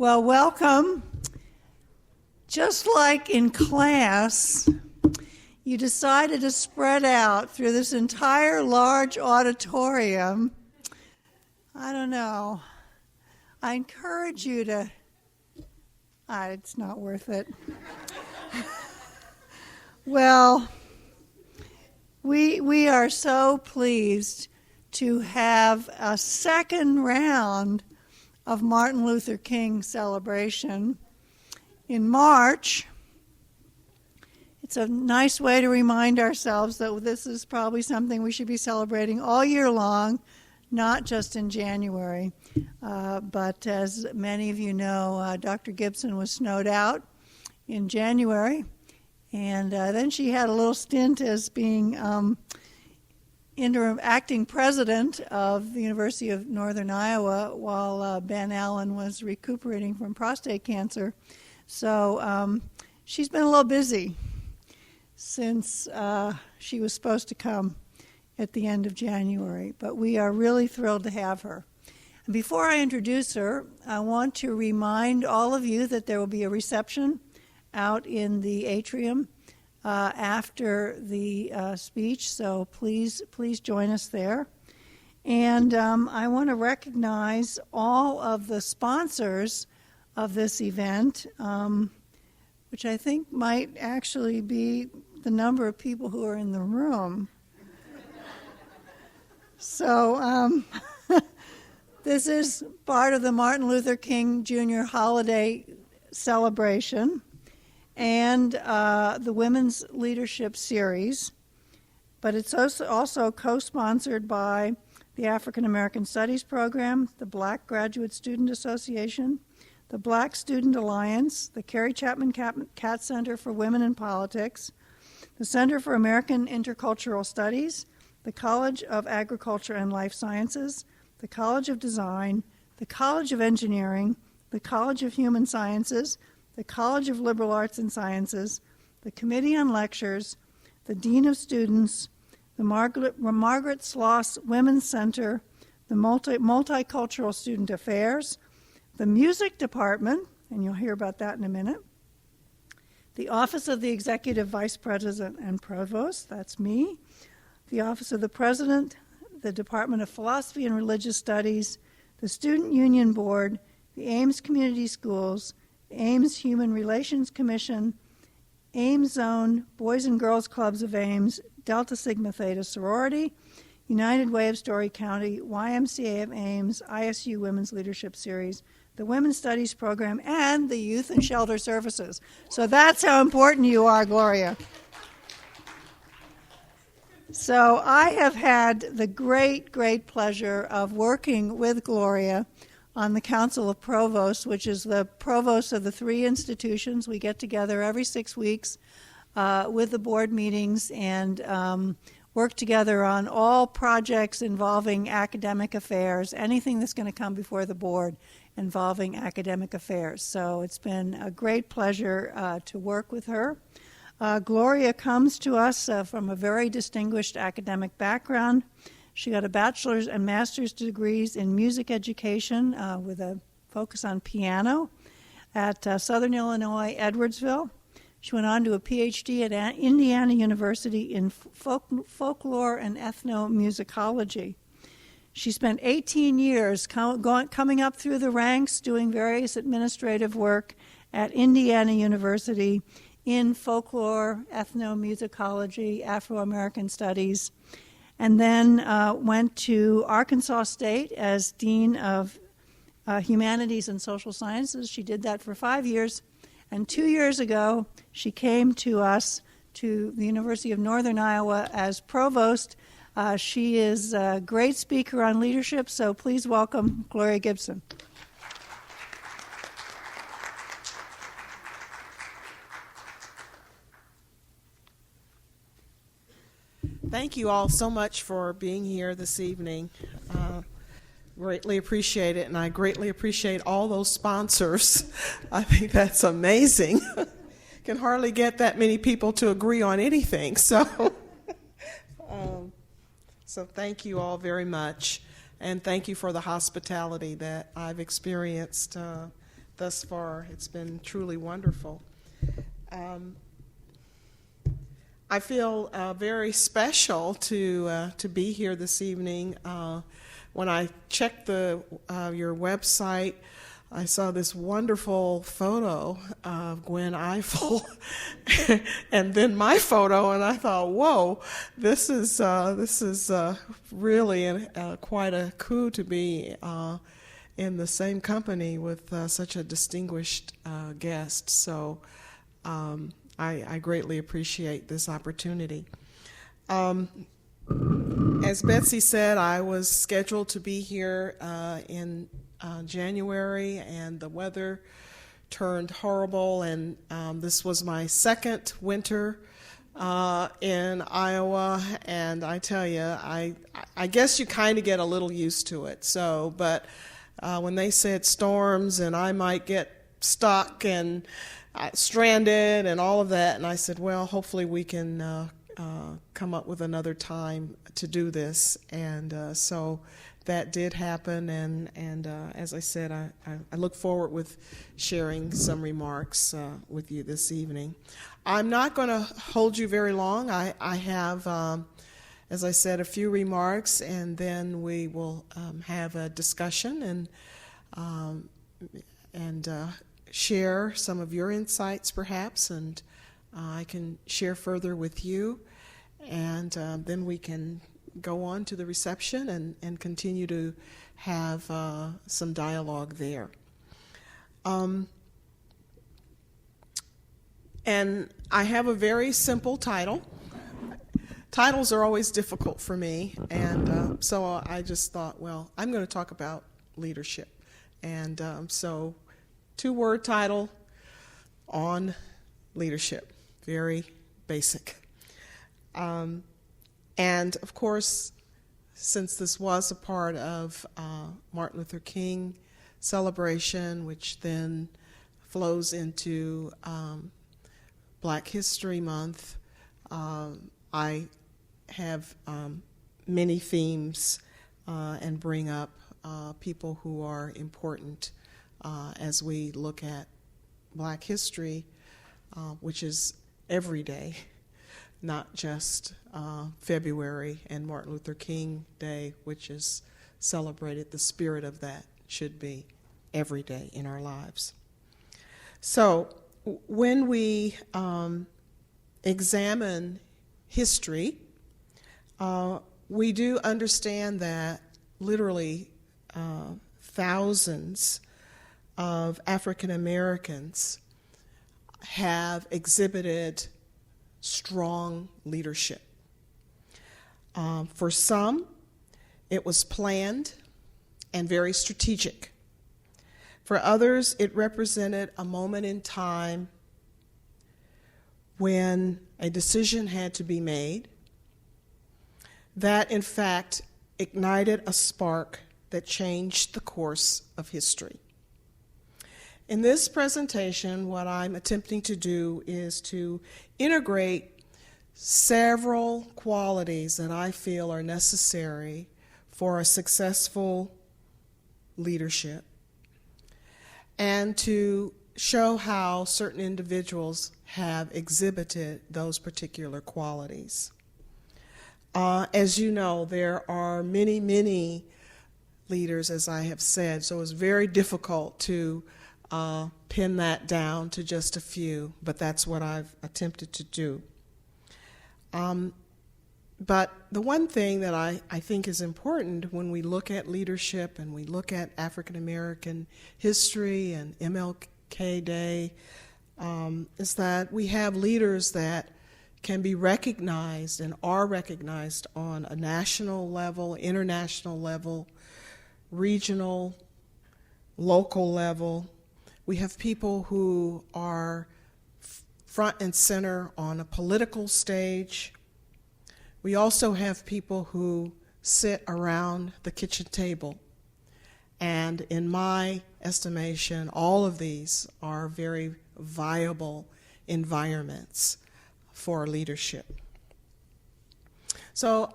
Well, welcome. Just like in class, you decided to spread out through this entire large auditorium. I don't know. I encourage you to... it's not worth it. Well, we are so pleased to have a second round of Martin Luther King celebration in March. It's a nice way to remind ourselves that this is probably something we should be celebrating all year long, not just in January. But as many of you know, Dr. Gibson was snowed out in January, and then she had a little stint as being interim acting president of the University of Northern Iowa while Ben Allen was recuperating from prostate cancer. So she's been a little busy since she was supposed to come at the end of January, but we are really thrilled to have her. And before I introduce her, I want to remind all of you that there will be a reception out in the atrium after the speech, so please join us there. And I want to recognize all of the sponsors of this event, which I think might actually be the number of people who are in the room. So this is part of the Martin Luther King Jr. holiday celebration and the Women's Leadership Series, but it's also co-sponsored by the African American Studies Program, the Black Graduate Student Association, the Black Student Alliance, the Carrie Chapman Catt Center for Women in Politics, the Center for American Intercultural Studies, the College of Agriculture and Life Sciences, the College of Design, the College of Engineering, the College of Human Sciences, the College of Liberal Arts and Sciences, the Committee on Lectures, the Dean of Students, the Margaret Sloss Women's Center, the Multicultural Student Affairs, the Music Department, and you'll hear about that in a minute, the Office of the Executive Vice President and Provost, that's me, the Office of the President, the Department of Philosophy and Religious Studies, the Student Union Board, the Ames Community Schools, the Ames Human Relations Commission, Ames Zone, Boys and Girls Clubs of Ames, Delta Sigma Theta Sorority, United Way of Story County, YMCA of Ames, ISU Women's Leadership Series, the Women's Studies Program, and the Youth and Shelter Services. So that's how important you are, Gloria. So I have had the great pleasure of working with Gloria on the Council of Provosts, which is the provosts of the three institutions. We get together every 6 weeks with the board meetings and work together on all projects involving academic affairs, anything that's going to come before the board involving academic affairs. So it's been a great pleasure to work with her. Gloria comes to us from a very distinguished academic background. She got a bachelor's and master's degrees in music education with a focus on piano at Southern Illinois, Edwardsville. She went on to a PhD at Indiana University in folklore and ethnomusicology. She spent 18 years coming up through the ranks, doing various administrative work at Indiana University in folklore, ethnomusicology, Afro-American studies, and then went to Arkansas State as Dean of Humanities and Social Sciences. She did that for 5 years, and 2 years ago, she came to us to the University of Northern Iowa as provost. She is a great speaker on leadership, so please welcome Gloria Gibson. Thank you all so much for being here this evening. Greatly appreciate it, and I greatly appreciate all those sponsors. I think that's amazing. Can hardly get that many people to agree on anything. So thank you all very much, and thank you for the hospitality that I've experienced thus far. It's been truly wonderful. I feel very special to be here this evening. When I checked your website, I saw this wonderful photo of Gwen Ifill, and then my photo, and I thought, "Whoa, this is really quite a coup to be in the same company with such a distinguished guest." So I greatly appreciate this opportunity. As Betsy said, I was scheduled to be here in January, and the weather turned horrible, and this was my second winter in Iowa, and I tell you, I guess you kind of get a little used to it. So, but when they said storms and I might get stuck and stranded and all of that, and I said, well, hopefully we can come up with another time to do this, and so that did happen, and as I said, I look forward with sharing some remarks with you this evening. I'm not going to hold you very long. I have, as I said, a few remarks, and then we will have a discussion and share some of your insights, perhaps, and I can share further with you, and then we can go on to the reception and continue to have some dialogue there. And I have a very simple title. Titles are always difficult for me, and so I just thought, well, I'm going to talk about leadership. And so, two-word title on leadership, very basic. And of course, since this was a part of Martin Luther King celebration, which then flows into Black History Month, I have many themes and bring up people who are important as we look at Black history, which is every day, not just February and Martin Luther King Day, which is celebrated. The spirit of that should be every day in our lives. So when we examine history, we do understand that literally thousands of African Americans have exhibited strong leadership. For some, it was planned and very strategic. For others, it represented a moment in time when a decision had to be made that, in fact, ignited a spark that changed the course of history. In this presentation, what I'm attempting to do is to integrate several qualities that I feel are necessary for a successful leadership, and to show how certain individuals have exhibited those particular qualities. As you know, there are many, many leaders, as I have said, so it's very difficult to pin that down to just a few, but that's what I've attempted to do. But the one thing that I think is important when we look at leadership and we look at African American history and MLK Day is that we have leaders that can be recognized and are recognized on a national level, international level, regional, local level. We have people who are front and center on a political stage. We also have people who sit around the kitchen table. And in my estimation, all of these are very viable environments for leadership. So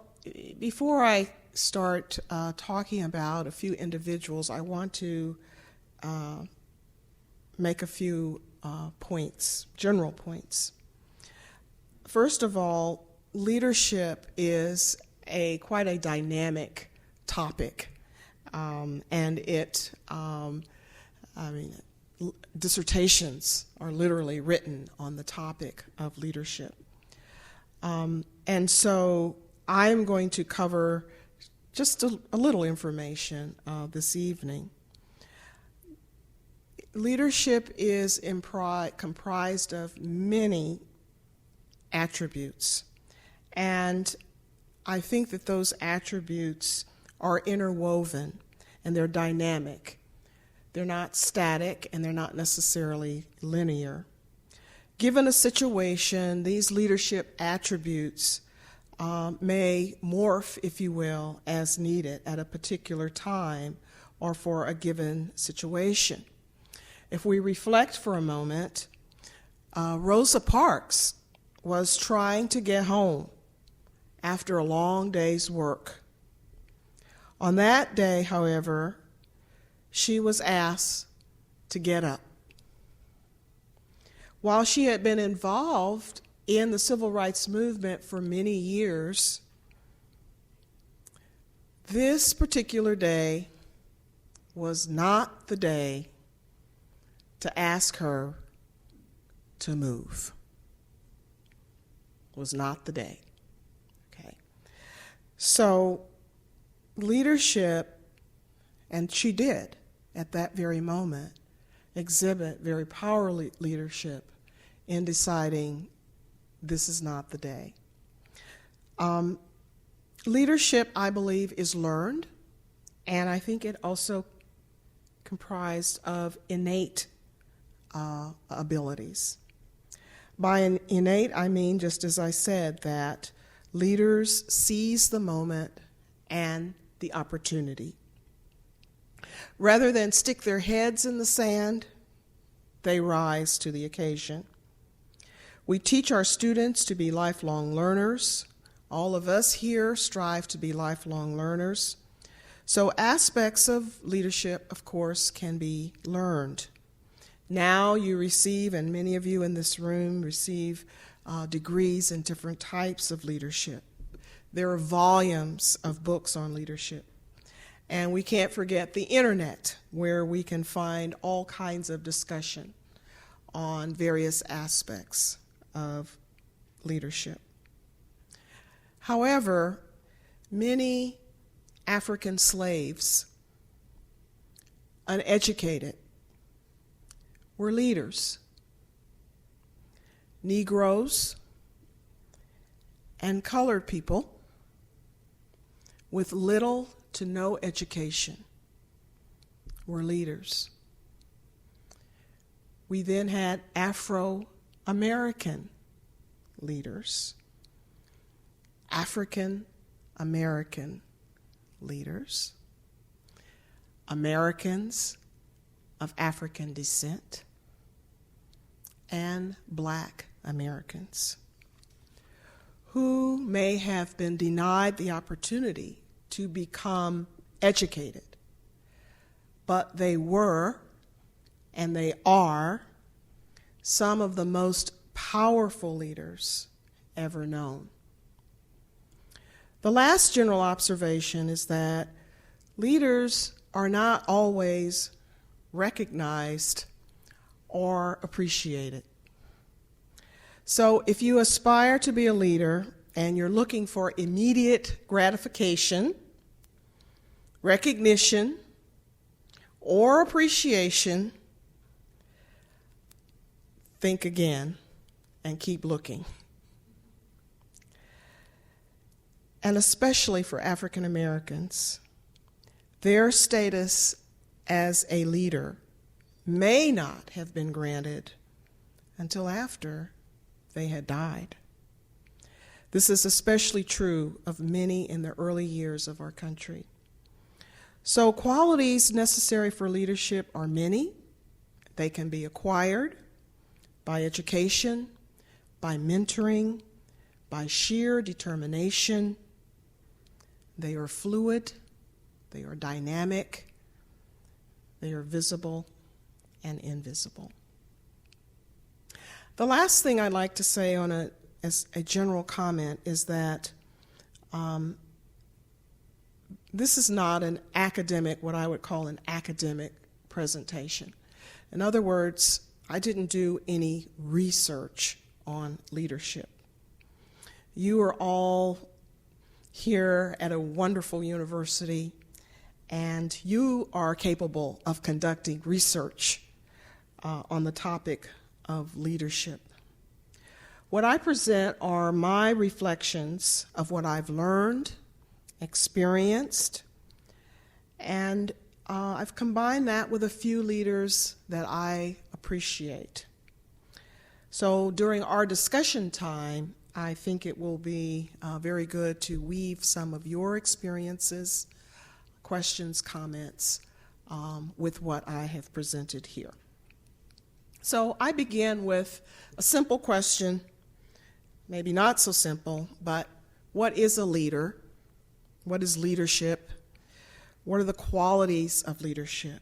before I start talking about a few individuals, I want to make a few points, general points. First of all, leadership is quite a dynamic topic, and dissertations are literally written on the topic of leadership. And so I'm going to cover just a little information this evening. Leadership is comprised of many attributes, and I think that those attributes are interwoven and they're dynamic. They're not static and they're not necessarily linear. Given a situation, these leadership attributes may morph, if you will, as needed at a particular time or for a given situation. If we reflect for a moment, Rosa Parks was trying to get home after a long day's work. On that day, however, she was asked to get up. While she had been involved in the civil rights movement for many years, this particular day was not the day to ask her to move. Was not the day. Okay. So leadership, and she did at that very moment, exhibit very powerful leadership in deciding this is not the day. Leadership, I believe, is learned, and I think it also comprised of innate abilities. By innate, I mean, just as I said, that leaders seize the moment and the opportunity. Rather than stick their heads in the sand, they rise to the occasion. We teach our students to be lifelong learners. All of us here strive to be lifelong learners. So aspects of leadership, of course, can be learned. Now you receive, and many of you in this room receive degrees in different types of leadership. There are volumes of books on leadership. And we can't forget the internet, where we can find all kinds of discussion on various aspects of leadership. However, many African slaves, uneducated, were leaders. Negroes and colored people with little to no education were leaders. We then had Afro-American leaders, African-American leaders, Americans of African descent, and Black Americans who may have been denied the opportunity to become educated, but they were, and they are, some of the most powerful leaders ever known. The last general observation is that leaders are not always recognized or appreciated. So if you aspire to be a leader and you're looking for immediate gratification, recognition, or appreciation, think again and keep looking. And especially for African Americans, their status as a leader may not have been granted until after they had died. This is especially true of many in the early years of our country. So qualities necessary for leadership are many. They can be acquired by education, by mentoring, by sheer determination. They are fluid, they are dynamic, they are visible, and invisible. The last thing I'd like to say as a general comment is that this is not an academic, what I would call an academic presentation. In other words, I didn't do any research on leadership. You are all here at a wonderful university, and you are capable of conducting research on the topic of leadership. What I present are my reflections of what I've learned, experienced, and I've combined that with a few leaders that I appreciate. So during our discussion time, I think it will be very good to weave some of your experiences, questions, comments with what I have presented here. So I begin with a simple question, maybe not so simple, but what is a leader? What is leadership? What are the qualities of leadership?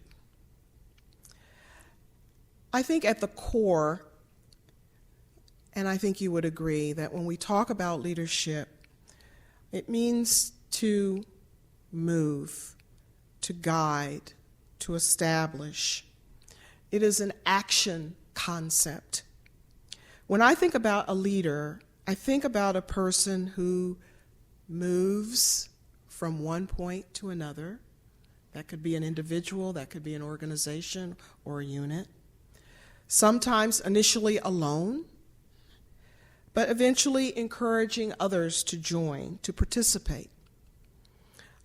I think at the core, and I think you would agree, that when we talk about leadership, it means to move, to guide, to establish. It is an action concept. When I think about a leader, I think about a person who moves from one point to another. That could be an individual, that could be an organization or a unit. Sometimes initially alone, but eventually encouraging others to join, to participate.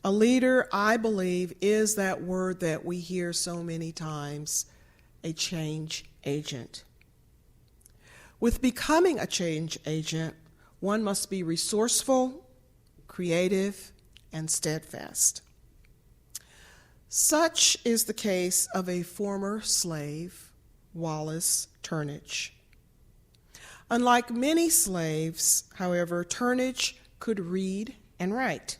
A leader, I believe, is that word that we hear so many times, a change agent. With becoming a change agent, one must be resourceful, creative, and steadfast. Such is the case of a former slave, Wallace Turnage. Unlike many slaves, however, Turnage could read and write.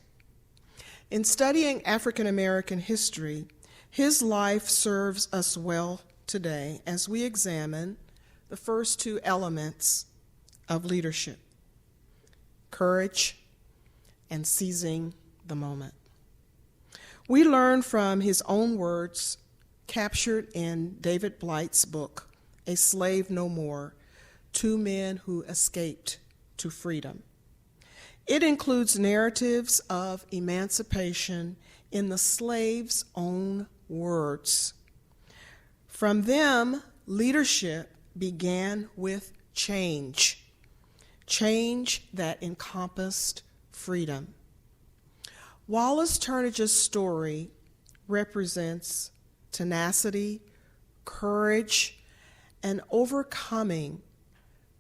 In studying African American history, his life serves us well today as we examine the first two elements of leadership: courage and seizing the moment. We learn from his own words, captured in David Blight's book, A Slave No More, Two Men Who Escaped to Freedom. It includes narratives of emancipation in the slave's own words. From them, leadership began with change that encompassed freedom. Wallace Turnage's story represents tenacity, courage, and overcoming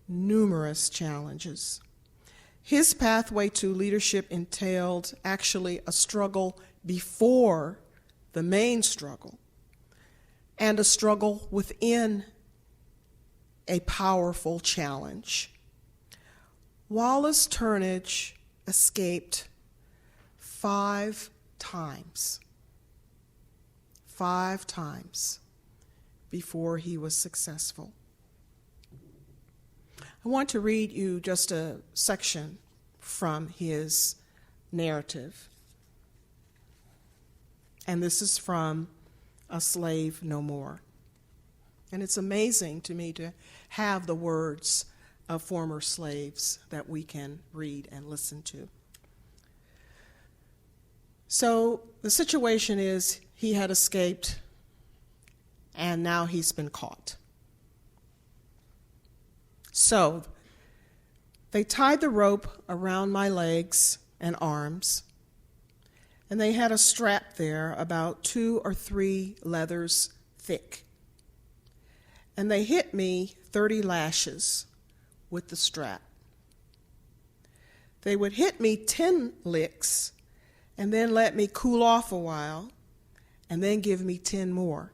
numerous challenges. His pathway to leadership entailed actually a struggle before the main struggle, and a struggle within a powerful challenge. Wallace Turnage escaped 5 times before he was successful. I want to read you just a section from his narrative. And this is from A Slave No More. And it's amazing to me to have the words of former slaves that we can read and listen to. So the situation is he had escaped, and now he's been caught. So they tied the rope around my legs and arms, and they had a strap there about 2 or 3 leathers thick. And they hit me 30 lashes with the strap. They would hit me 10 licks and then let me cool off a while and then give me 10 more.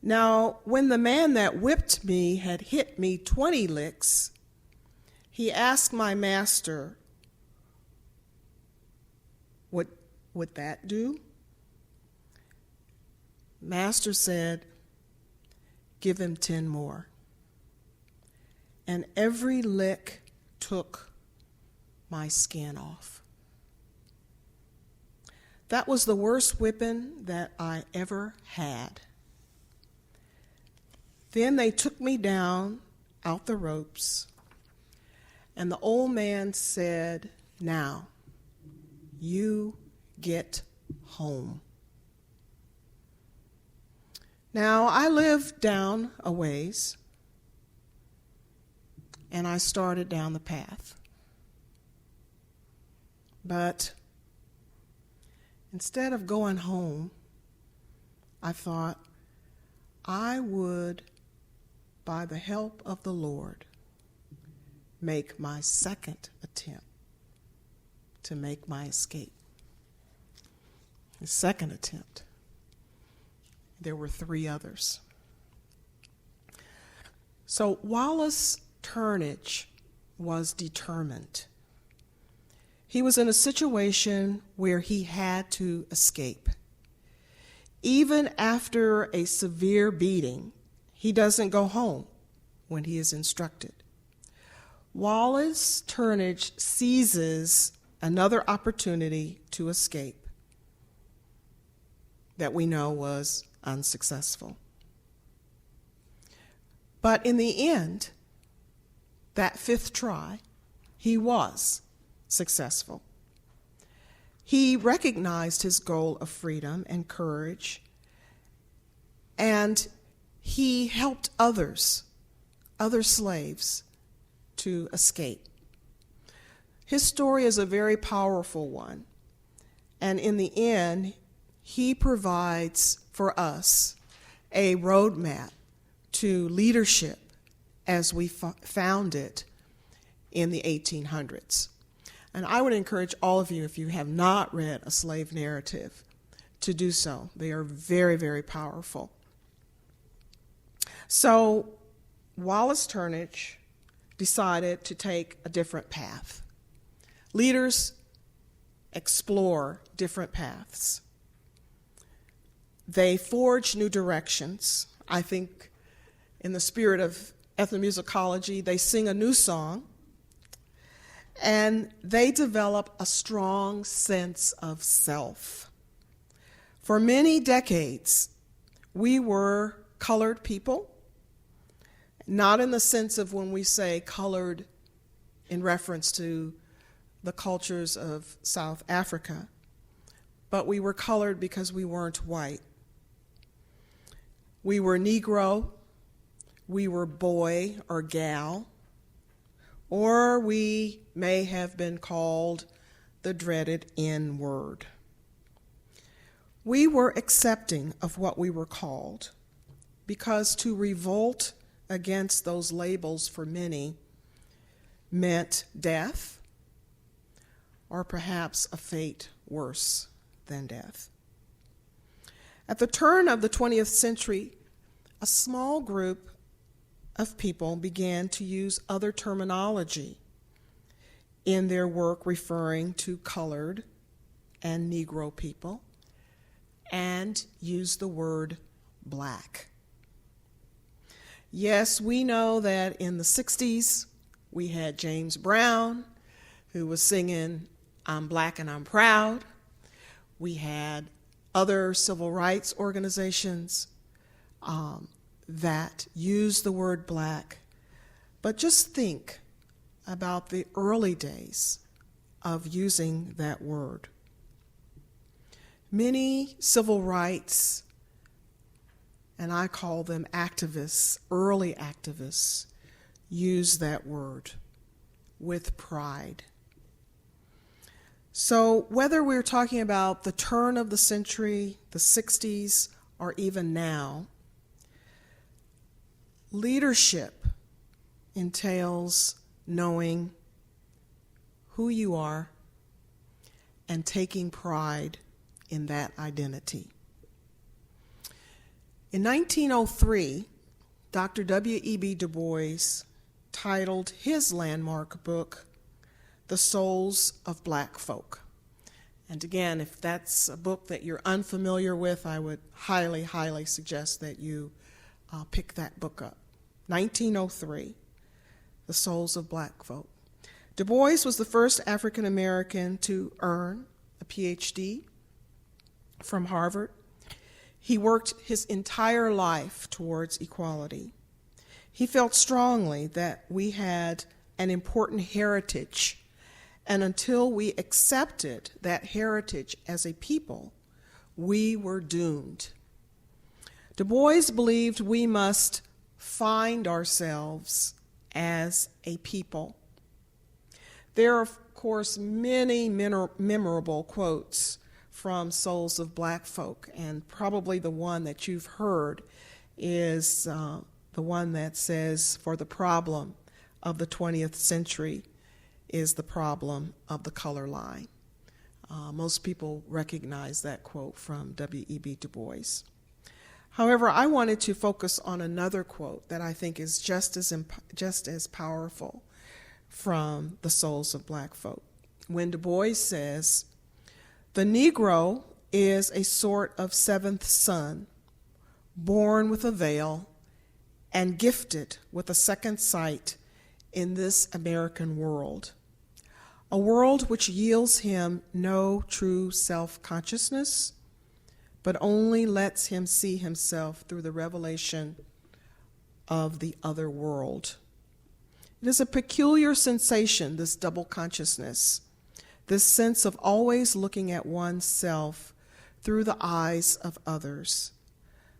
Now, when the man that whipped me had hit me 20 licks, he asked my master, what would that do? Master said, give him 10 more. And every lick took my skin off. That was the worst whipping that I ever had. Then they took me down out the ropes, and the old man said, "Now, you get home." Now, I lived down a ways, and I started down the path. But instead of going home, I thought I would, by the help of the Lord, make my second attempt to make my escape. The second attempt. There were 3 others. So Wallace Turnage was determined. He was in a situation where he had to escape. Even after a severe beating, he doesn't go home when he is instructed. Wallace Turnage seizes another opportunity to escape that we know was unsuccessful. But in the end, that 5th try, he was successful. He recognized his goal of freedom and courage, and he helped other slaves, to escape. His story is a very powerful one, and in the end, he provides for us a roadmap to leadership as we found it in the 1800s. And I would encourage all of you, if you have not read A Slave Narrative, to do so. They are very, very powerful. So Wallace Turnage decided to take a different path. Leaders explore different paths. They forge new directions. I think in the spirit of ethnomusicology, they sing a new song, and they develop a strong sense of self. For many decades, we were colored people, not in the sense of when we say colored in reference to the cultures of South Africa, but we were colored because we weren't white. We were Negro, we were boy or gal, or we may have been called the dreaded N-word. We were accepting of what we were called, because to revolt against those labels for many meant death, or perhaps a fate worse than death. At the turn of the 20th century, a small group of people began to use other terminology in their work referring to colored and Negro people, and use the word black. Yes, we know that in the 60s we had James Brown, who was singing "I'm Black and I'm Proud." We had other civil rights organizations that used the word black. But just think about the early days of using that word. Many civil rights, and I call them activists, early activists, use that word with pride. So whether we're talking about the turn of the century, the 60s, or even now, leadership entails knowing who you are and taking pride in that identity. In 1903, Dr. W.E.B. Du Bois titled his landmark book, "The Souls of Black Folk." And again, if that's a book that you're unfamiliar with, I would highly, highly suggest that you pick that book up. 1903, The Souls of Black Folk. Du Bois was the first African American to earn a PhD from Harvard. He worked his entire life towards equality. He felt strongly that we had an important heritage, and until we accepted that heritage as a people, we were doomed. Du Bois believed we must find ourselves as a people. There are, of course, many memorable quotes from Souls of Black Folk, and probably the one that you've heard is the one that says, "For the problem of the 20th century is the problem of the color line." Most people recognize that quote from W.E.B. Du Bois. However, I wanted to focus on another quote that I think is just as powerful from the Souls of Black Folk. When Du Bois says, "The Negro is a sort of seventh son, born with a veil and gifted with a second sight in this American world, a world which yields him no true self-consciousness, but only lets him see himself through the revelation of the other world. It is a peculiar sensation, this double consciousness, this sense of always looking at oneself through the eyes of others,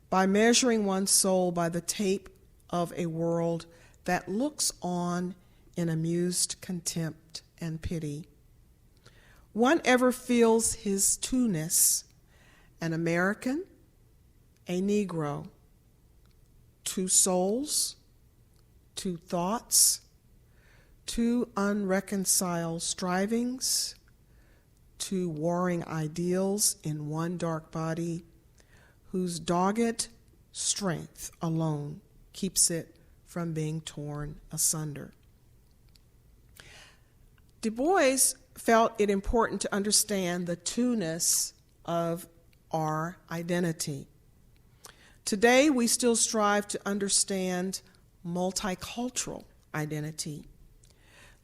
by measuring one's soul by the tape of a world that looks on in amused contempt and pity. One ever feels his two-ness, an American, a Negro, two souls, two thoughts, two unreconciled strivings, two warring ideals in one dark body, whose dogged strength alone keeps it from being torn asunder." Du Bois felt it important to understand the two-ness of our identity. Today, we still strive to understand multicultural identity.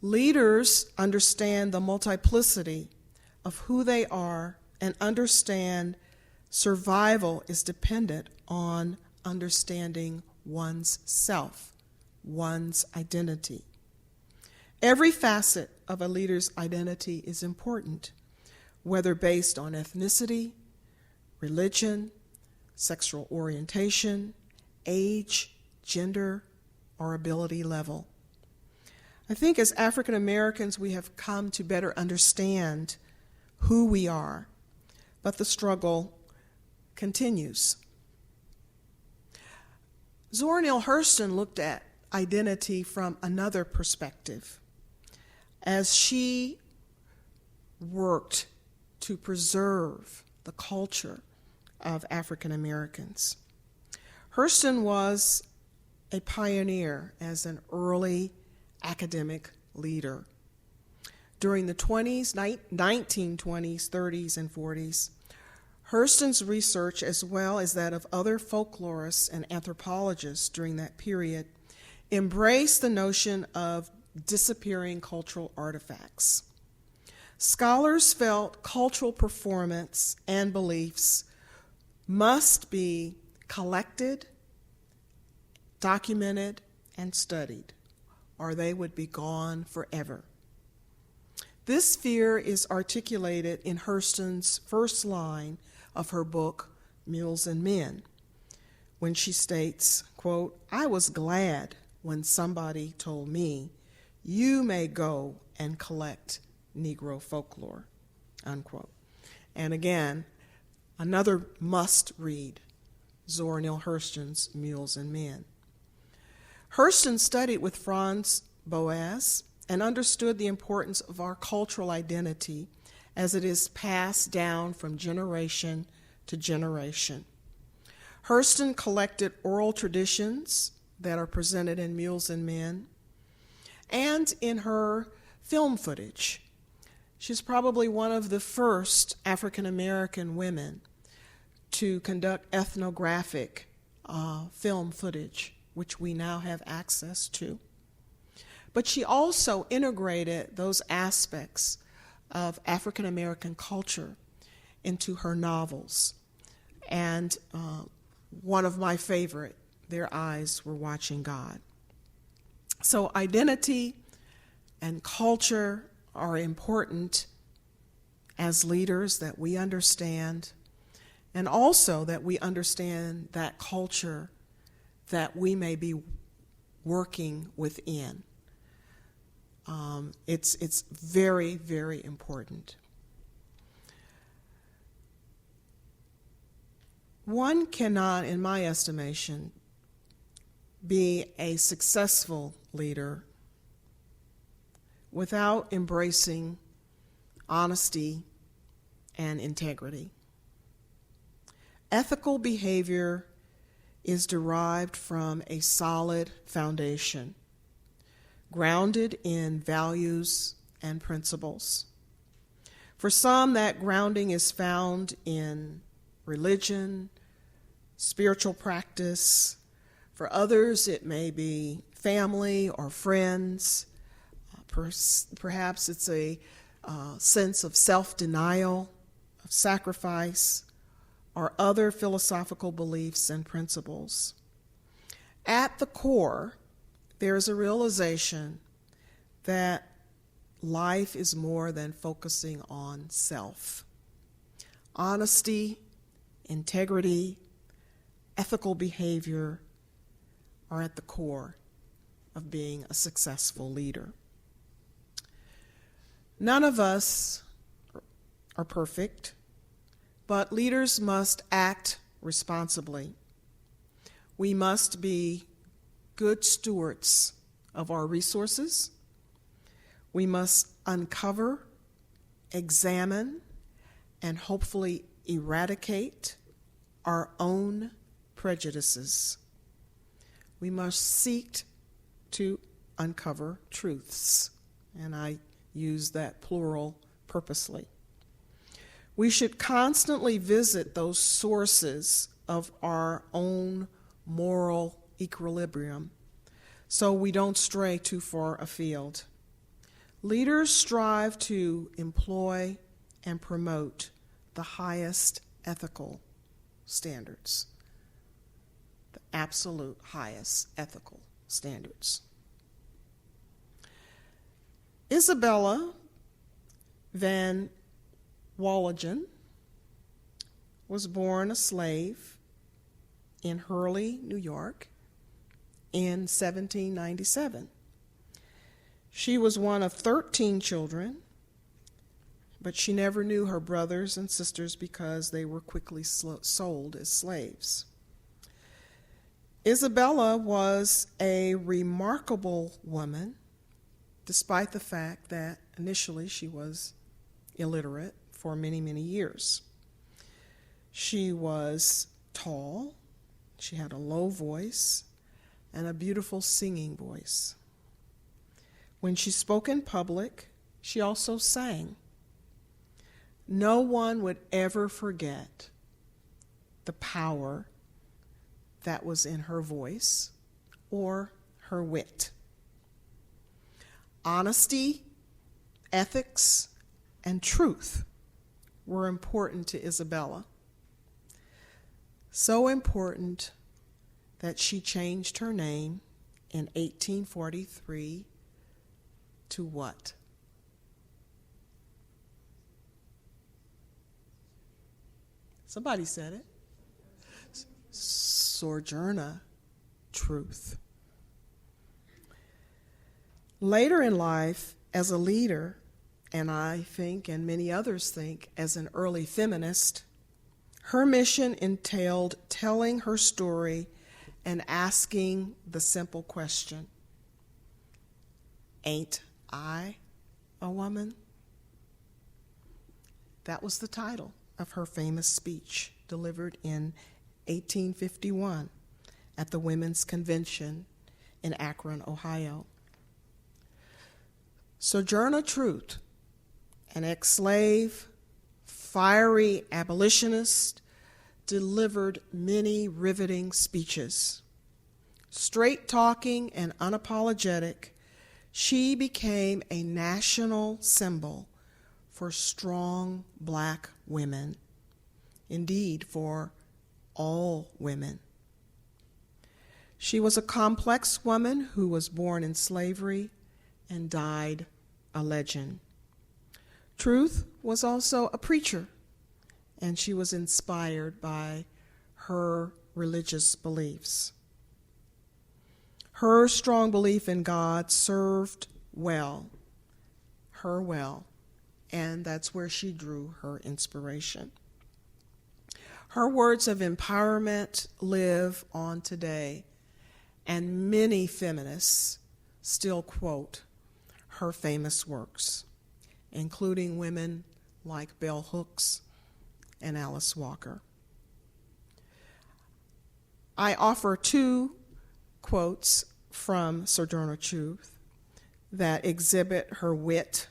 Leaders understand the multiplicity of who they are and understand survival is dependent on understanding one's self, one's identity. Every facet of a leader's identity is important, whether based on ethnicity, religion, sexual orientation, age, gender, or ability level. I think as African Americans, we have come to better understand who we are, but the struggle continues. Zora Neale Hurston looked at identity from another perspective as she worked to preserve the culture of African Americans. Hurston was a pioneer as an early academic leader. During the 1920s, 30s, and 40s, Hurston's research, as well as that of other folklorists and anthropologists during that period, embraced the notion of disappearing cultural artifacts. Scholars felt cultural performance and beliefs must be collected, documented, and studied, or they would be gone forever. This fear is articulated in Hurston's first line of her book, Mules and Men, when she states, quote, "I was glad when somebody told me, you may go and collect Negro folklore," unquote. And again, another must read, Zora Neale Hurston's Mules and Men. Hurston studied with Franz Boas and understood the importance of our cultural identity as it is passed down from generation to generation. Hurston collected oral traditions that are presented in Mules and Men and in her film footage. She's probably one of the first African American women to conduct ethnographic film footage, which we now have access to. But she also integrated those aspects of African American culture into her novels. And one of my favorite, Their Eyes Were Watching God. So identity and culture are important as leaders, that we understand, and also that we understand that culture that we may be working within. It's very, very important. One cannot, in my estimation, be a successful leader without embracing honesty and integrity. Ethical behavior is derived from a solid foundation, grounded in values and principles. For some, that grounding is found in religion, spiritual practice. For others, it may be family or friends. Perhaps it's a sense of self-denial, of sacrifice, or other philosophical beliefs and principles. At the core, there is a realization that life is more than focusing on self. Honesty, integrity, ethical behavior are at the core of being a successful leader. None of us are perfect, but leaders must act responsibly. We must be good stewards of our resources. We must uncover, examine, and hopefully eradicate our own prejudices. We must seek to uncover truths, and I use that plural purposely. We should constantly visit those sources of our own moral equilibrium so we don't stray too far afield. Leaders strive to employ and promote the highest ethical standards, the absolute highest ethical standards. Isabella Van Walligen was born a slave in Hurley, New York in 1797. She was one of 13 children, but she never knew her brothers and sisters because they were quickly sold as slaves. Isabella was a remarkable woman, despite the fact that initially she was illiterate for many, many years. She was tall, she had a low voice, and a beautiful singing voice. When she spoke in public, she also sang. No one would ever forget the power that was in her voice or her wit. Honesty, ethics, and truth were important to Isabella. So important that she changed her name in 1843 to what? Somebody said it. Sojourner Truth. Later in life, as a leader, and I think, and many others think, as an early feminist, her mission entailed telling her story and asking the simple question, ain't I a woman? That was the title of her famous speech delivered in 1851 at the Women's Convention in Akron, Ohio. Sojourner Truth, an ex-slave, fiery abolitionist, delivered many riveting speeches. Straight talking and unapologetic, she became a national symbol for strong black women, indeed, for all women. She was a complex woman who was born in slavery and died a legend. Truth was also a preacher, and she was inspired by her religious beliefs. Her strong belief in God served her well, and that's where she drew her inspiration. Her words of empowerment live on today, and many feminists still quote her famous works, including women like Bell Hooks and Alice Walker. I offer two quotes from Sojourner Truth that exhibit her wit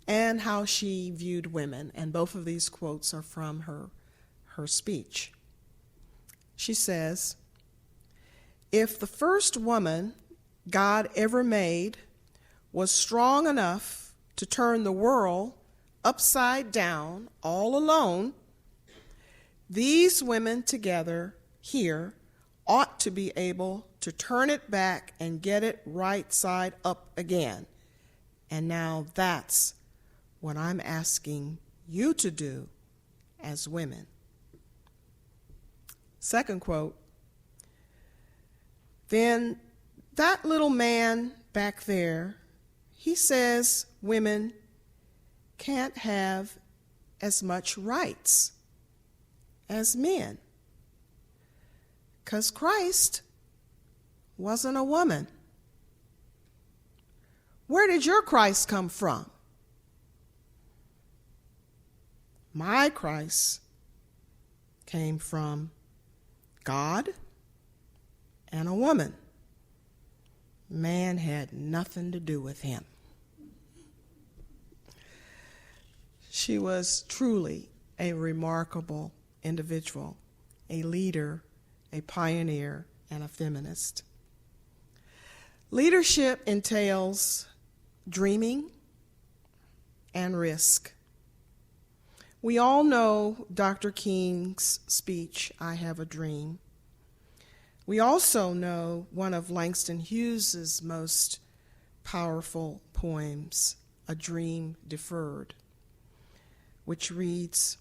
and how she viewed women, and both of these quotes are from her speech. She says, "If the first woman God ever made was strong enough to turn the world upside down all alone, these women together here ought to be able to turn it back and get it right side up again. And now that's what I'm asking you to do as women." Second quote, "Then that little man back there, he says women can't have as much rights as men, 'cause Christ wasn't a woman. Where did your Christ come from?" "My Christ came from God and a woman. Man had nothing to do with him." She was truly a remarkable individual, a leader, a pioneer, and a feminist. Leadership entails dreaming and risk. We all know Dr. King's speech, "I Have a Dream." We also know one of Langston Hughes's most powerful poems, "A Dream Deferred," which reads,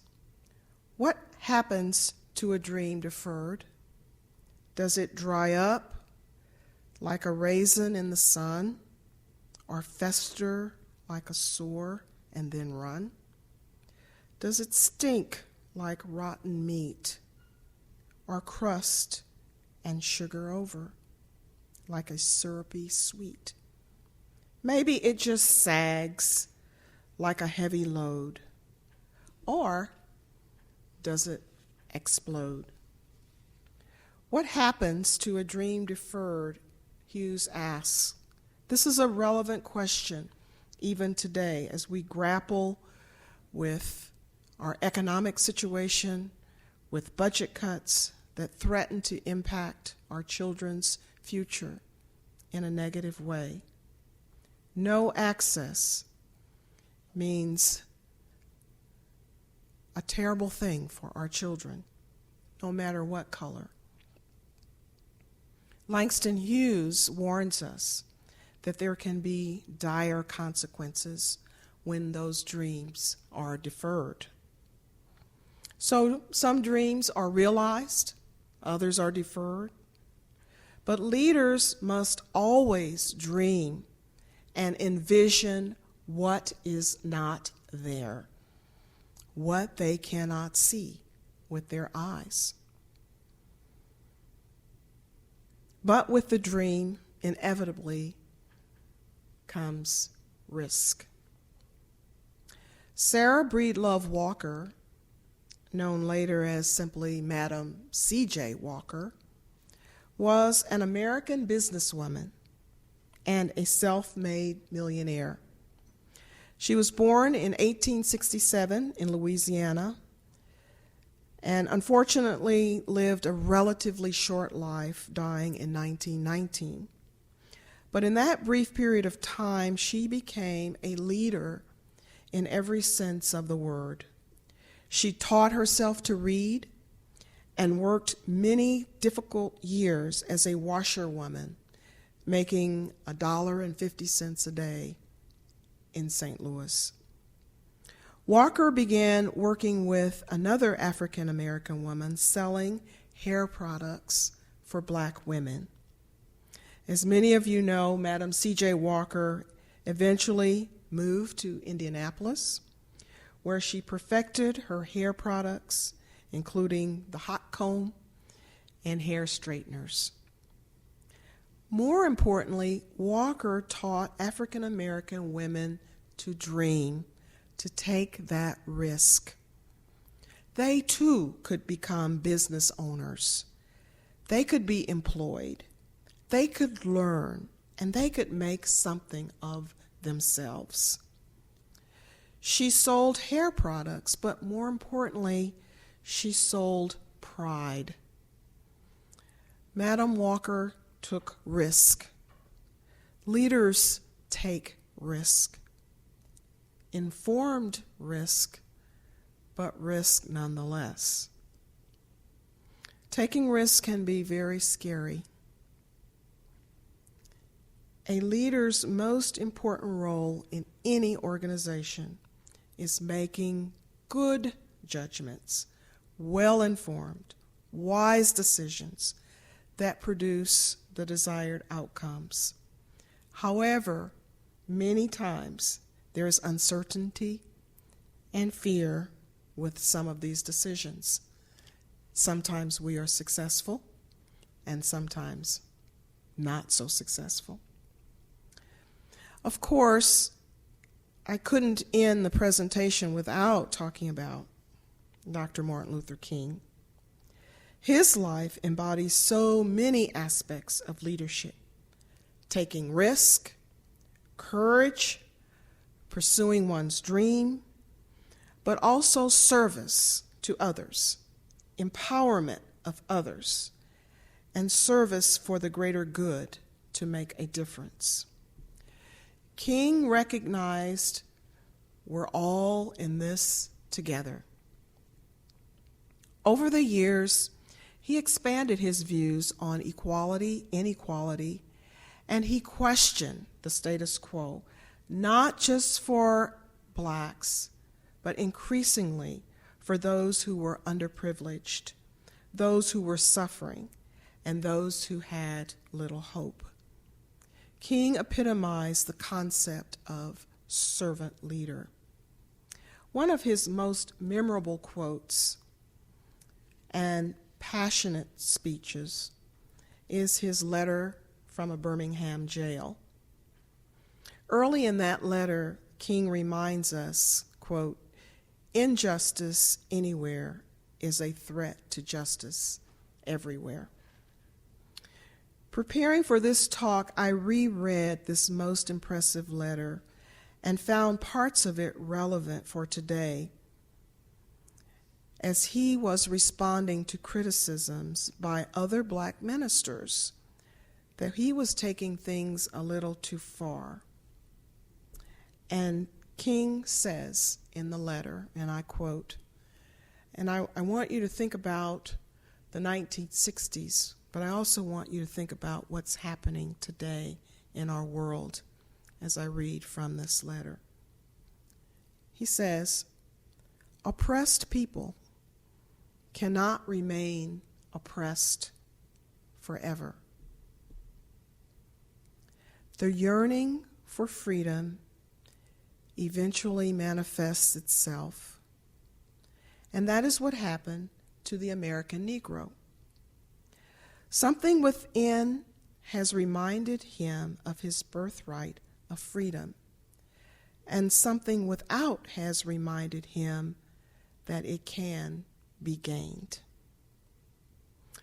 "What happens to a dream deferred? Does it dry up like a raisin in the sun, or fester like a sore and then run? Does it stink like rotten meat, or crust and sugar over like a syrupy sweet? Maybe it just sags like a heavy load, or does it explode? What happens to a dream deferred?" Hughes asks. This is a relevant question even today as we grapple with our economic situation, with budget cuts that threaten to impact our children's future in a negative way. No access means a terrible thing for our children, no matter what color. Langston Hughes warns us that there can be dire consequences when those dreams are deferred. So some dreams are realized, others are deferred. But leaders must always dream and envision what is not there, what they cannot see with their eyes. But with the dream, inevitably comes risk. Sarah Breedlove Walker, known later as simply Madam C.J. Walker, was an American businesswoman and a self-made millionaire. She was born in 1867 in Louisiana, and unfortunately lived a relatively short life, dying in 1919. But in that brief period of time, she became a leader in every sense of the word. She taught herself to read and worked many difficult years as a washerwoman, making $1.50 a day in St. Louis. Walker began working with another African American woman selling hair products for black women. As many of you know, Madam C.J. Walker eventually moved to Indianapolis, where she perfected her hair products, including the hot comb and hair straighteners. More importantly, Walker taught African American women to dream, to take that risk. They too could become business owners. They could be employed. They could learn, and they could make something of themselves. She sold hair products, but more importantly, she sold pride. Madam Walker took risk. Leaders take risk. Informed risk, but risk nonetheless. Taking risk can be very scary. A leader's most important role in any organization is making good judgments, well-informed, wise decisions that produce the desired outcomes. However, many times there is uncertainty and fear with some of these decisions. Sometimes we are successful, and sometimes not so successful. Of course, I couldn't end the presentation without talking about Dr. Martin Luther King. His life embodies so many aspects of leadership: taking risk, courage, pursuing one's dream, but also service to others, empowerment of others, and service for the greater good to make a difference. King recognized we're all in this together. Over the years, he expanded his views on equality, inequality, and he questioned the status quo, not just for blacks, but increasingly for those who were underprivileged, those who were suffering, and those who had little hope. King epitomized the concept of servant leader. One of his most memorable quotes and passionate speeches is his letter from a Birmingham jail. Early in that letter, King reminds us, quote, "Injustice anywhere is a threat to justice everywhere." Preparing for this talk, I reread this most impressive letter and found parts of it relevant for today, as he was responding to criticisms by other black ministers that he was taking things a little too far. And King says in the letter, and I quote, and I want you to think about the 1960s, but I also want you to think about what's happening today in our world as I read from this letter. He says, "Oppressed people cannot remain oppressed forever. The yearning for freedom eventually manifests itself, and that is what happened to the American Negro. Something within has reminded him of his birthright of freedom, and something without has reminded him that it can be gained."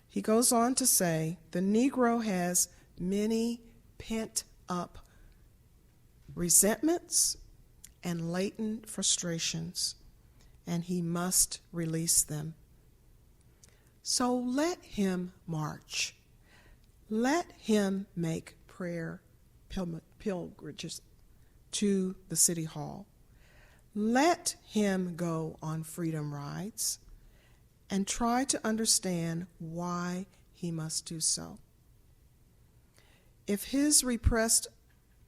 He goes on to say, "The Negro has many pent-up resentments and latent frustrations, and he must release them. So let him march. Let him make prayer pilgrimages to the city hall. Let him go on freedom rides and try to understand why he must do so. If his repressed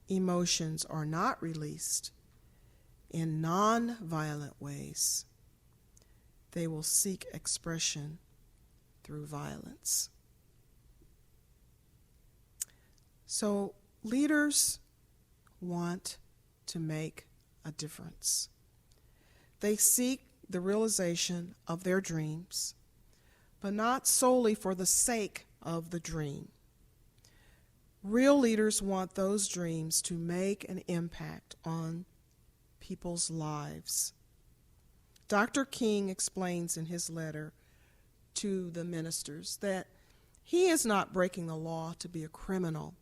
emotions are not released in non-violent ways, they will seek expression through violence. So leaders want to make a difference. They seek the realization of their dreams, but not solely for the sake of the dream. Real leaders want those dreams to make an impact on people's lives. Dr. King explains in his letter to the ministers that he is not breaking the law to be a criminal,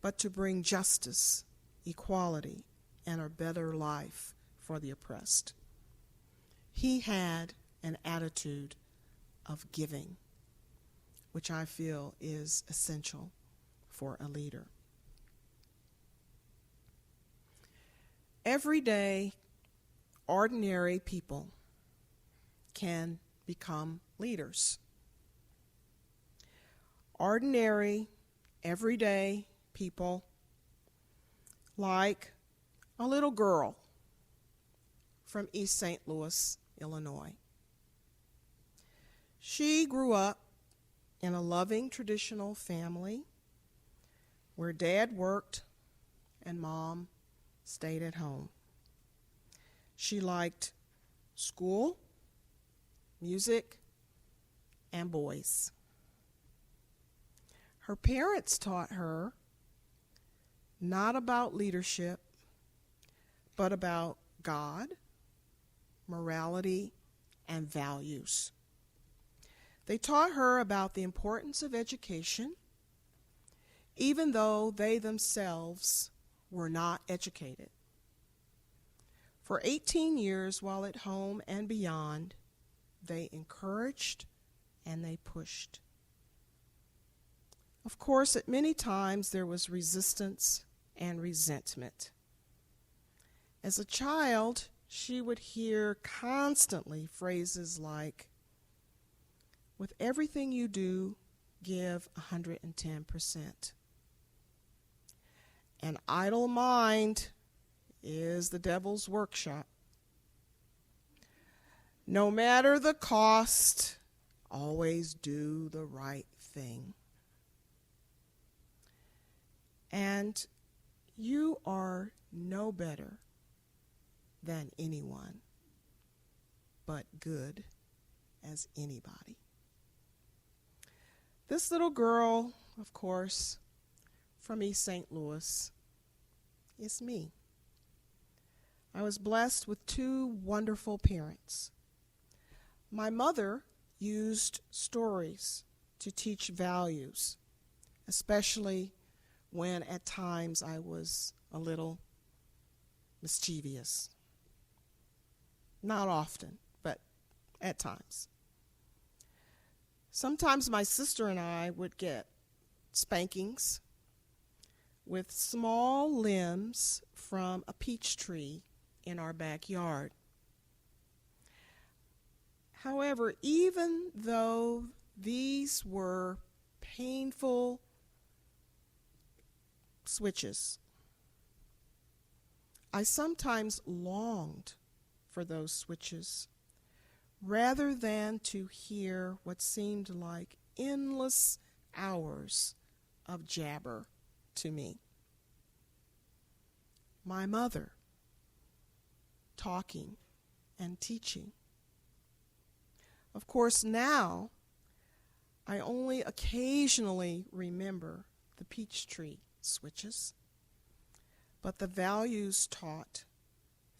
but to bring justice, equality, and a better life for the oppressed. He had an attitude of giving, which I feel is essential for a leader. Everyday, ordinary people can become leaders. Ordinary, everyday people, like a little girl from East St. Louis, Illinois. She grew up in a loving traditional family where Dad worked and Mom stayed at home. She liked school, music, and boys. Her parents taught her not about leadership, but about God, morality, and values. They taught her about the importance of education, even though they themselves were not educated. For 18 years, while at home and beyond, they encouraged and they pushed. Of course, at many times there was resistance and resentment. As a child, she would hear constantly phrases like, "With everything you do, give 110%. An idle mind is the devil's workshop. No matter the cost, always do the right thing. And you are no better than anyone, but good as anybody." This little girl, of course, from East St. Louis, is me. I was blessed with two wonderful parents. My mother used stories to teach values, especially when at times I was a little mischievous. Not often, but at times. Sometimes my sister and I would get spankings with small limbs from a peach tree in our backyard. However, even though these were painful switches, I sometimes longed for those switches rather than to hear what seemed like endless hours of jabber to me. My mother talking and teaching. Of course, now I only occasionally remember the peach tree switches, but the values taught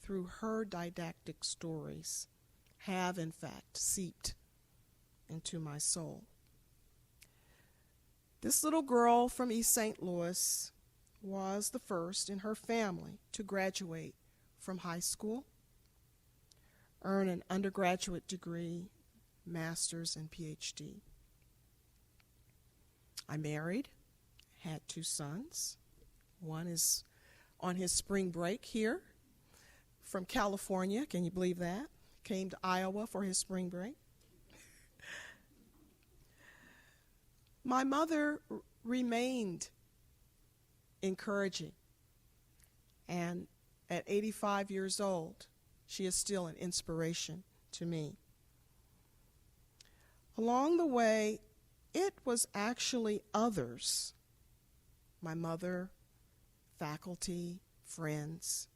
through her didactic stories have in fact seeped into my soul. This little girl from East St. Louis was the first in her family to graduate from high school, earn an undergraduate degree master's, and PhD. I married, had 2 sons. One is on his spring break here from California. Can you believe that? Came to Iowa for his spring break. My mother remained encouraging, and at 85 years old, she is still an inspiration to me. Along the way, it was actually others, my mother, faculty, friends,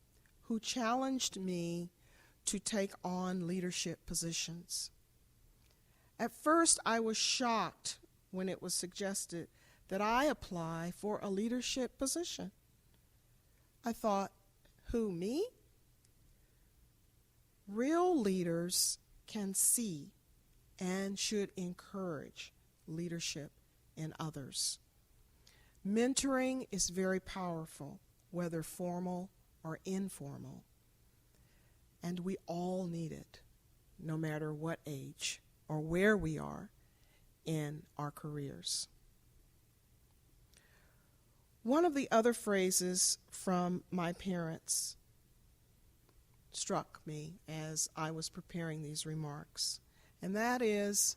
who challenged me to take on leadership positions. At first, I was shocked when it was suggested that I apply for a leadership position. I thought, who, me? Real leaders can see and should encourage leadership in others. Mentoring is very powerful, whether formal or informal, and we all need it, no matter what age or where we are in our careers. One of the other phrases from my parents struck me as I was preparing these remarks, and that is,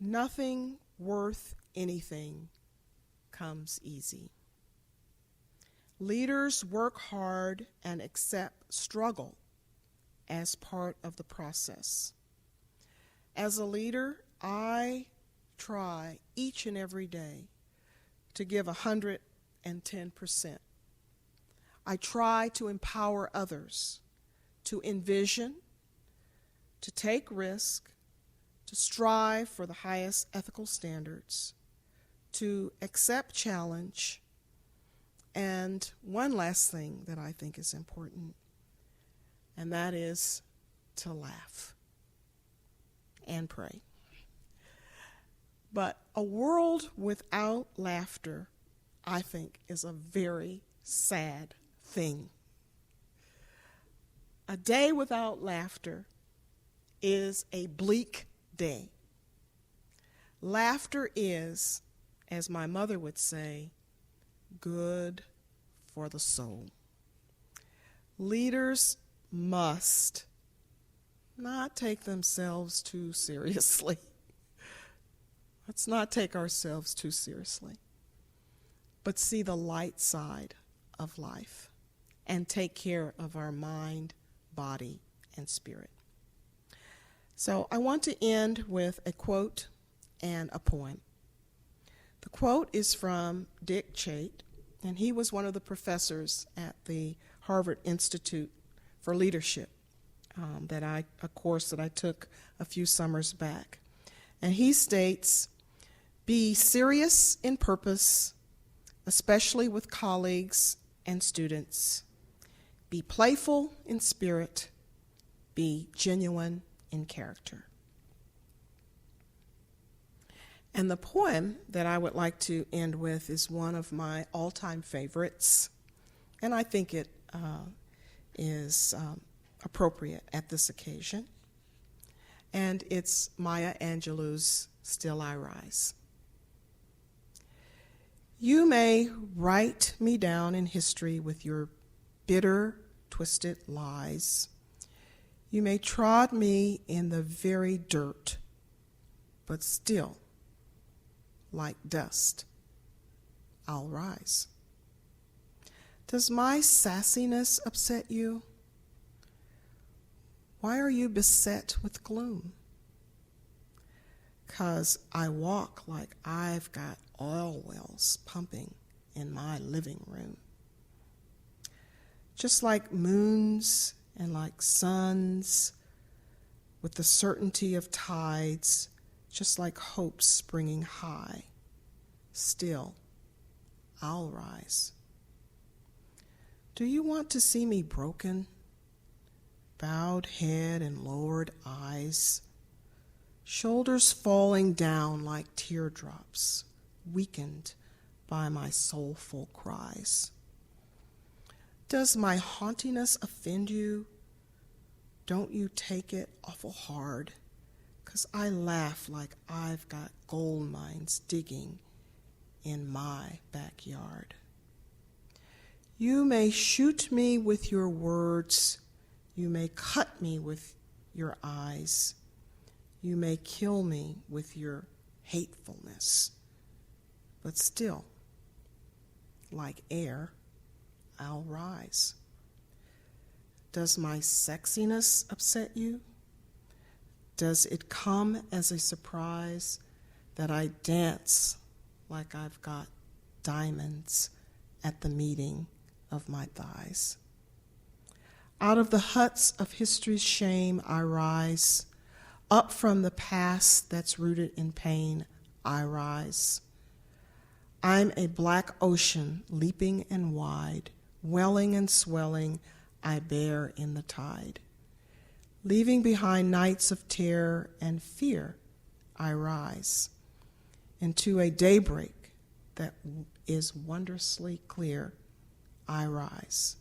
nothing worth anything comes easy. Leaders work hard and accept struggle as part of the process. As a leader, I try each and every day to give 110%. I try to empower others to envision, to take risk, to strive for the highest ethical standards, to accept challenge, and one last thing that I think is important, and that is to laugh and pray. But a world without laughter, I think, is a very sad thing. A day without laughter is a bleak day. Laughter is, as my mother would say, good for the soul. Leaders must not take themselves too seriously. Let's not take ourselves too seriously, but see the light side of life and take care of our mind, body, and spirit. So I want to end with a quote and a poem. The quote is from Dick Chait, and he was one of the professors at the Harvard Institute for Leadership, a course that I took a few summers back. And he states, "Be serious in purpose, especially with colleagues and students. Be playful in spirit. Be genuine in character." And the poem that I would like to end with is one of my all-time favorites, and I think it is appropriate at this occasion. And it's Maya Angelou's "Still I Rise." You may write me down in history with your bitter, twisted lies. You may trod me in the very dirt, but still, like dust, I'll rise. Does my sassiness upset you? Why are you beset with gloom? 'Cause I walk like I've got oil wells pumping in my living room. Just like moons and like suns, with the certainty of tides, just like hope springing high, still I'll rise. Do you want to see me broken, bowed head and lowered eyes, shoulders falling down like teardrops, weakened by my soulful cries? Does my haughtiness offend you? Don't you take it awful hard, 'cause I laugh like I've got gold mines digging in my backyard. You may shoot me with your words, you may cut me with your eyes, you may kill me with your hatefulness, but still, like air, I'll rise. Does my sexiness upset you? Does it come as a surprise that I dance like I've got diamonds at the meeting of my thighs? Out of the huts of history's shame I rise. Up from the past that's rooted in pain I rise. I'm a black ocean leaping and wide, welling and swelling I bear in the tide. Leaving behind nights of terror and fear I rise into a daybreak that is wondrously clear I rise.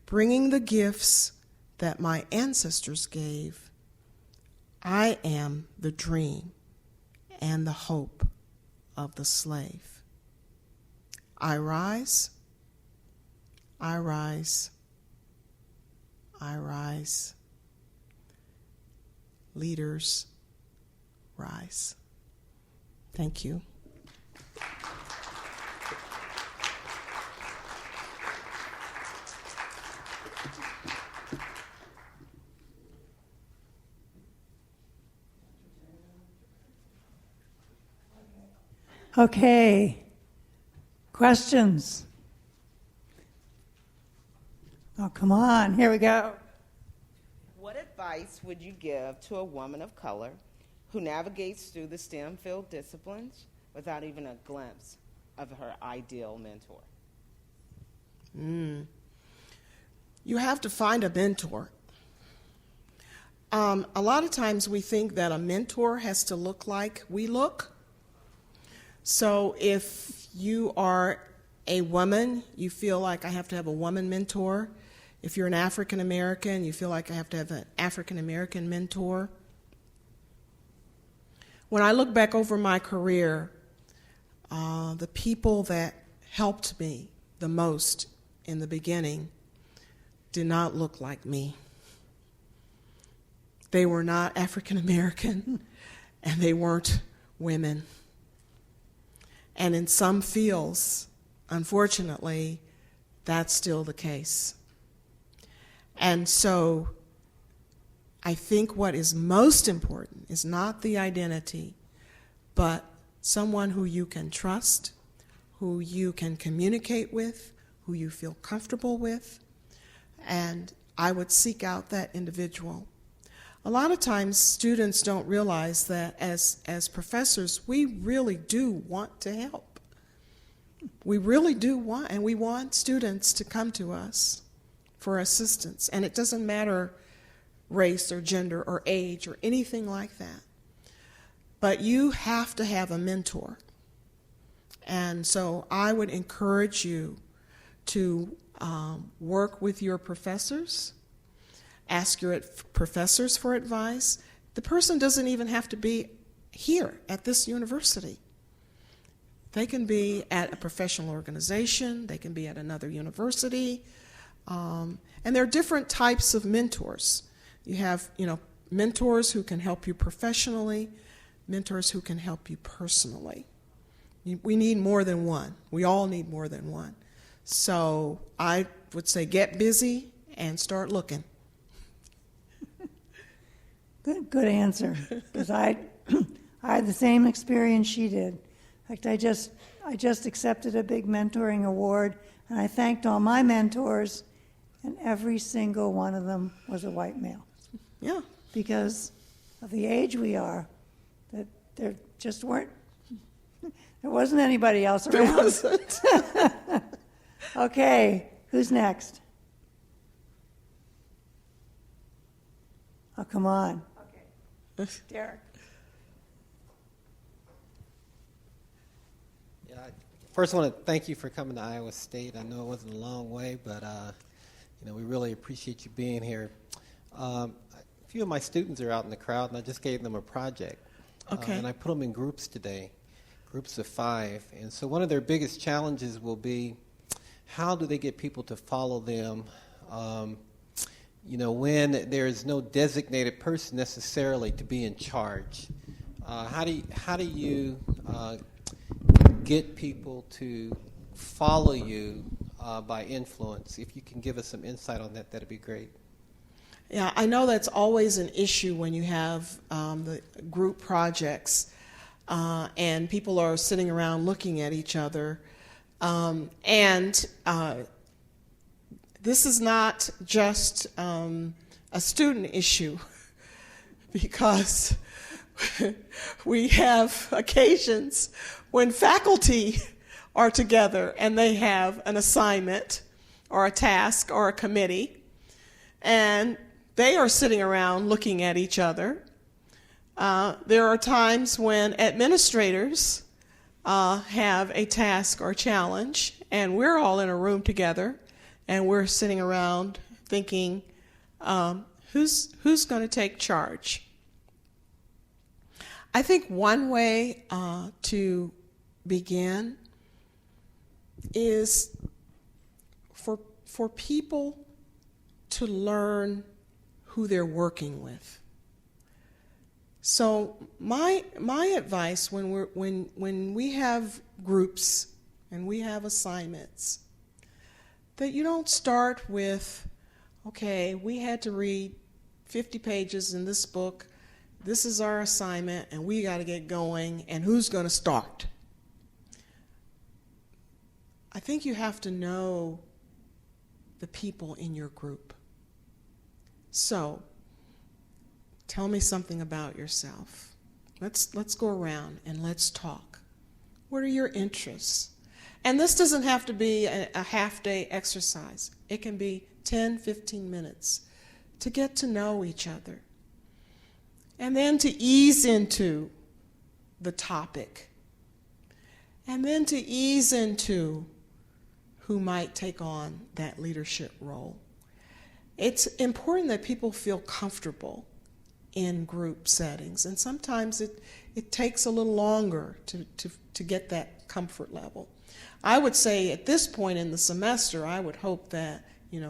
Bringing the gifts that my ancestors gave, I am the dream and the hope of the slave. I rise, I rise, I rise. Leaders, rise. Thank you. Okay. Questions? Oh, come on. Here we go. What advice would you give to a woman of color who navigates through the STEM field disciplines without even a glimpse of her ideal mentor? You have to find a mentor. A lot of times we think that a mentor has to look like we look. So if you are a woman, you feel like I have to have a woman mentor. If you're an African American, you feel like I have to have an African American mentor. When I look back over my career, the people that helped me the most in the beginning did not look like me. They were not African American, and they weren't women. And in some fields, unfortunately, that's still the case. And so I think what is most important is not the identity, but someone who you can trust, who you can communicate with, who you feel comfortable with, and I would seek out that individual. A lot of times students don't realize that as professors, we really do want to help. We really do want, and we want students to come to us for assistance. And it doesn't matter race or gender or age or anything like that. But you have to have a mentor. And so I would encourage you to work with your professors, ask your professors for advice. The person doesn't even have to be here at this university. They can be at a professional organization, they can be at another university, and there are different types of mentors. You have, mentors who can help you professionally, mentors who can help you personally. We need more than one. We all need more than one. So I would say get busy and start looking. Good answer. Because I had the same experience she did. In fact, I just accepted a big mentoring award, and I thanked all my mentors, and every single one of them was a white male. Yeah. Because of the age we are, that there just weren't. There wasn't anybody else around. There wasn't. Okay, who's next? Oh, come on. Okay. Derek. Yeah, first I want to thank you for coming to Iowa State. I know it wasn't a long way, but we really appreciate you being here. A few of my students are out in the crowd, and I just gave them a project. Okay. And I put them in groups today, groups of 5. And so one of their biggest challenges will be, how do they get people to follow them, when there is no designated person necessarily to be in charge? How do you get people to follow you by influence? If you can give us some insight on that, that'd be great. Yeah, I know that's always an issue when you have the group projects and people are sitting around looking at each other. This is not just a student issue because we have occasions when faculty are together and they have an assignment or a task or a committee, and they are sitting around looking at each other. There are times when administrators have a task or challenge, and we're all in a room together, and we're sitting around thinking, who's going to take charge? I think one way to begin is for people to learn who they're working with. So my advice when we have groups and we have assignments, that you don't start with, okay, we had to read 50 pages in this book, this is our assignment, and we got to get going, and who's going to start? I think you have to know the people in your group. So, tell me something about yourself. Let's go around and let's talk. What are your interests? And this doesn't have to be a half-day exercise. It can be 10, 15 minutes to get to know each other. And then to ease into the topic. And then to ease into who might take on that leadership role. It's important that people feel comfortable in group settings, and sometimes it takes a little longer to get that comfort level. I would say at this point in the semester, I would hope that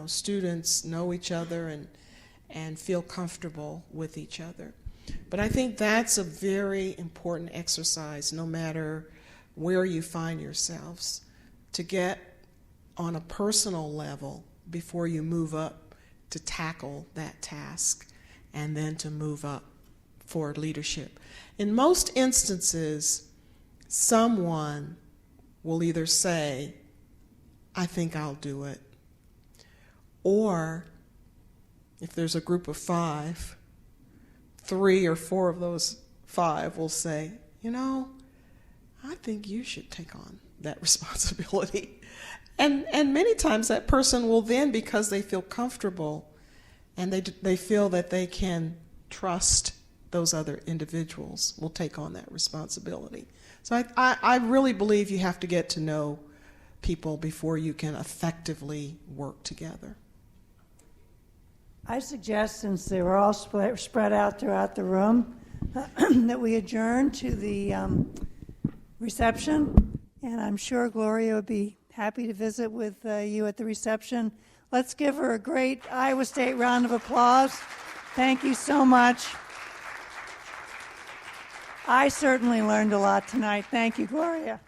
students know each other and feel comfortable with each other. But I think that's a very important exercise, no matter where you find yourselves, to get on a personal level before you move up to tackle that task and then to move up for leadership. In most instances, someone will either say, I think I'll do it, or if there's a group of 5, 3 or 4 of those 5 will say, I think you should take on that responsibility. And many times that person will then, because they feel comfortable and they feel that they can trust those other individuals, will take on that responsibility. So I really believe you have to get to know people before you can effectively work together. I suggest, since they were all spread out throughout the room, that we adjourn to the reception, and I'm sure Gloria would be happy to visit with you at the reception. Let's give her a great Iowa State round of applause. Thank you so much. I certainly learned a lot tonight. Thank you, Gloria.